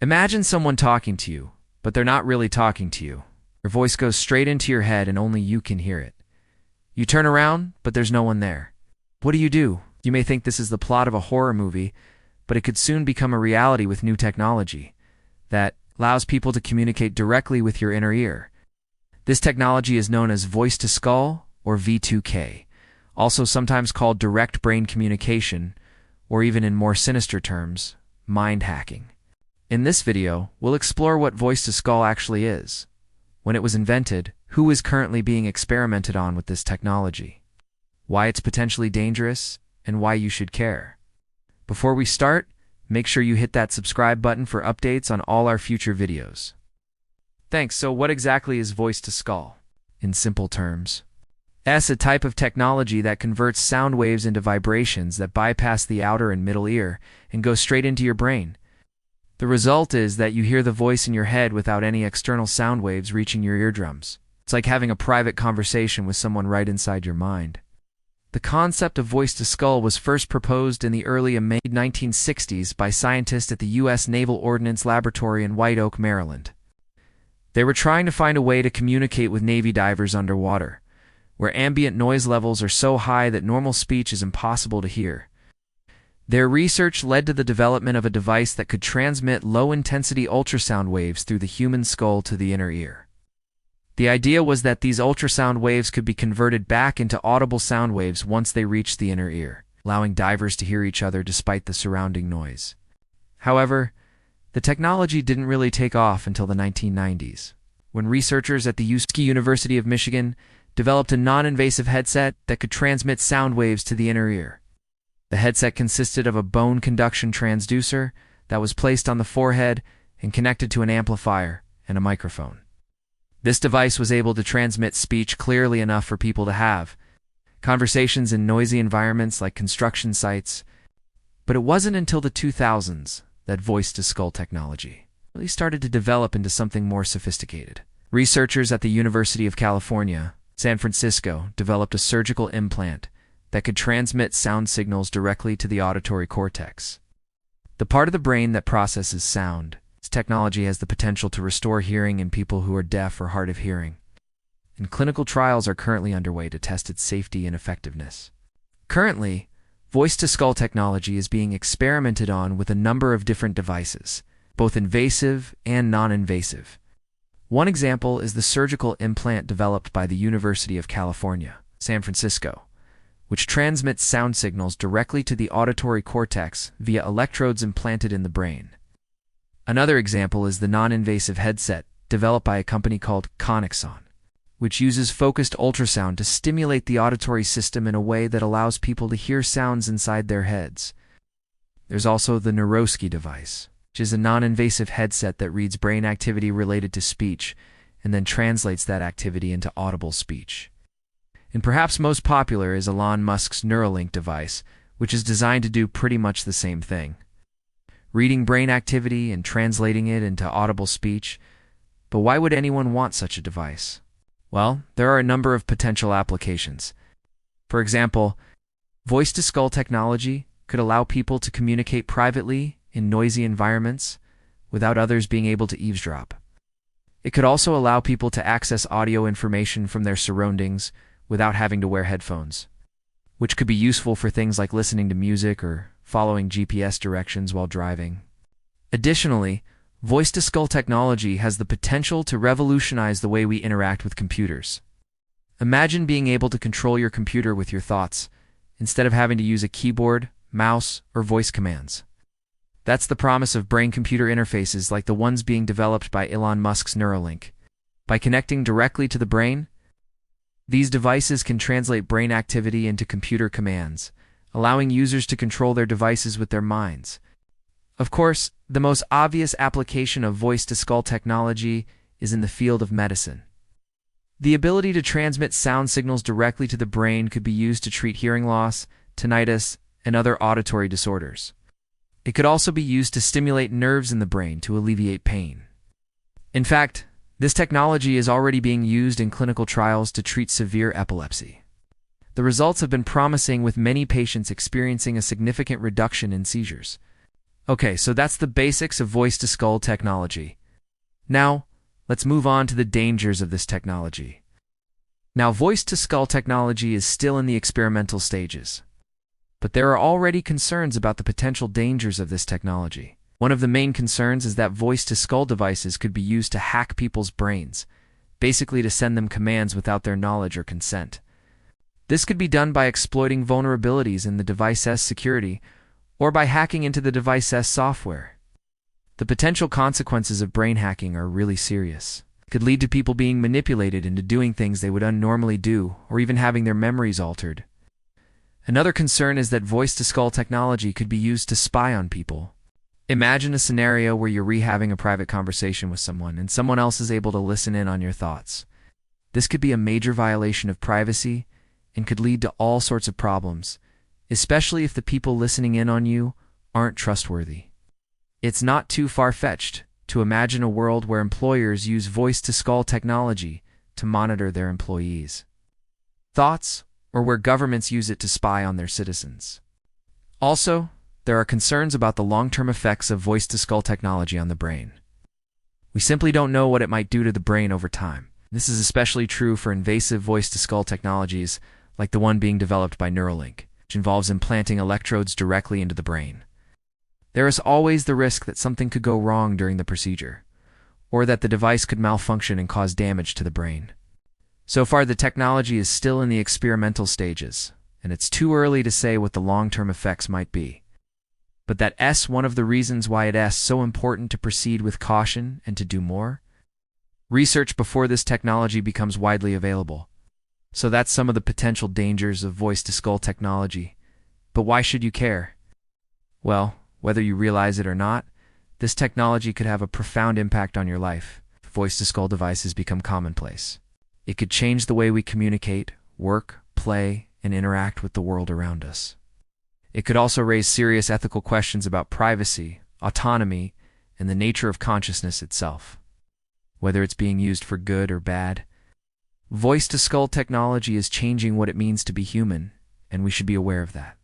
Imagine someone talking to you, but they're not really talking to you. Their voice goes straight into your head and only you can hear it. You turn around, but there's no one there. What do? You may think this is the plot of a horror movie, but it could soon become a reality with new technology that allows people to communicate directly with your inner ear. This technology is known as voice-to-skull, or V2K, also sometimes called direct brain communication, or even in more sinister terms, mind hacking. In this video, we'll explore what voice-to-skull actually is, when it was invented, who is currently being experimented on with this technology, why it's potentially dangerous, and why you should care. Before we start, make sure you hit that subscribe button for updates on all our future videos. Thanks. So what exactly is voice-to-skull? In simple terms, it's a type of technology that converts sound waves into vibrations that bypass the outer and middle ear and go straight into your brain. The result is that you hear the voice in your head without any external sound waves reaching your eardrums. It's like having a private conversation with someone right inside your mind. The concept of voice-to-skull was first proposed in the early and mid-1960s by scientists at the U.S. Naval Ordnance Laboratory in White Oak, Maryland. They were trying to find a way to communicate with Navy divers underwater, where ambient noise levels are so high that normal speech is impossible to hear. Their research led to the development of a device that could transmit low-intensity ultrasound waves through the human skull to the inner ear. The idea was that these ultrasound waves could be converted back into audible sound waves once they reached the inner ear, allowing divers to hear each other despite the surrounding noise. However, the technology didn't really take off until the 1990s, when researchers at the University of Michigan developed a non-invasive headset that could transmit sound waves to the inner ear. The headset consisted of a bone conduction transducer that was placed on the forehead and connected to an amplifier and a microphone. This device was able to transmit speech clearly enough for people to have conversations in noisy environments like construction sites, but it wasn't until the 2000s that voice-to-skull technology really started to develop into something more sophisticated. Researchers at the University of California, San Francisco, developed a surgical implant that could transmit sound signals directly to the auditory cortex, the part of the brain that processes sound. This technology has the potential to restore hearing in people who are deaf or hard of hearing, and clinical trials are currently underway to test its safety and effectiveness. Currently, voice-to-skull technology is being experimented on with a number of different devices, both invasive and non-invasive. One example is the surgical implant developed by the University of California, San Francisco, which transmits sound signals directly to the auditory cortex via electrodes implanted in the brain. Another example is the non-invasive headset developed by a company called Conexon, which uses focused ultrasound to stimulate the auditory system in a way that allows people to hear sounds inside their heads. There's also the Neuroski device, which is a non-invasive headset that reads brain activity related to speech and then translates that activity into audible speech. And perhaps most popular is Elon Musk's Neuralink device, which is designed to do pretty much the same thing, reading brain activity and translating it into audible speech. But why would anyone want such a device? Well, there are a number of potential applications. For example, voice-to-skull technology could allow people to communicate privately in noisy environments without others being able to eavesdrop. It could also allow people to access audio information from their surroundings without having to wear headphones, which could be useful for things like listening to music or following GPS directions while driving. Additionally, voice-to-skull technology has the potential to revolutionize the way we interact with computers. Imagine being able to control your computer with your thoughts, instead of having to use a keyboard, mouse, or voice commands. That's the promise of brain-computer interfaces like the ones being developed by Elon Musk's Neuralink. By connecting directly to the brain, these devices can translate brain activity into computer commands, allowing users to control their devices with their minds. Of course, the most obvious application of voice-to-skull technology is in the field of medicine. The ability to transmit sound signals directly to the brain could be used to treat hearing loss, tinnitus, and other auditory disorders. It could also be used to stimulate nerves in the brain to alleviate pain. In fact, this technology is already being used in clinical trials to treat severe epilepsy. The results have been promising, with many patients experiencing a significant reduction in seizures. Okay, so that's the basics of voice-to-skull technology. Now, let's move on to the dangers of this technology. Now, voice-to-skull technology is still in the experimental stages, but there are already concerns about the potential dangers of this technology. One of the main concerns is that voice-to-skull devices could be used to hack people's brains, basically to send them commands without their knowledge or consent. This could be done by exploiting vulnerabilities in the device's security or by hacking into the device's software. The potential consequences of brain hacking are really serious. It could lead to people being manipulated into doing things they would unnormally do, or even having their memories altered. Another concern is that voice-to-skull technology could be used to spy on people. Imagine a scenario where you're rehaving a private conversation with someone and someone else is able to listen in on your thoughts. This could be a major violation of privacy and could lead to all sorts of problems, especially if the people listening in on you aren't trustworthy. It's not too far-fetched to imagine a world where employers use voice-to-skull technology to monitor their employees' thoughts, or where governments use it to spy on their citizens. Also, there are concerns about the long-term effects of voice-to-skull technology on the brain. We simply don't know what it might do to the brain over time. This is especially true for invasive voice-to-skull technologies like the one being developed by Neuralink, which involves implanting electrodes directly into the brain. There is always the risk that something could go wrong during the procedure, or that the device could malfunction and cause damage to the brain. So far, the technology is still in the experimental stages, and it's too early to say what the long-term effects might be. But that's one of the reasons why it's so important to proceed with caution and to do more research before this technology becomes widely available. So that's some of the potential dangers of voice-to-skull technology. But why should you care? Well, whether you realize it or not, this technology could have a profound impact on your life if voice-to-skull devices become commonplace. It could change the way we communicate, work, play, and interact with the world around us. It could also raise serious ethical questions about privacy, autonomy, and the nature of consciousness itself. Whether it's being used for good or bad, voice-to-skull technology is changing what it means to be human, and we should be aware of that.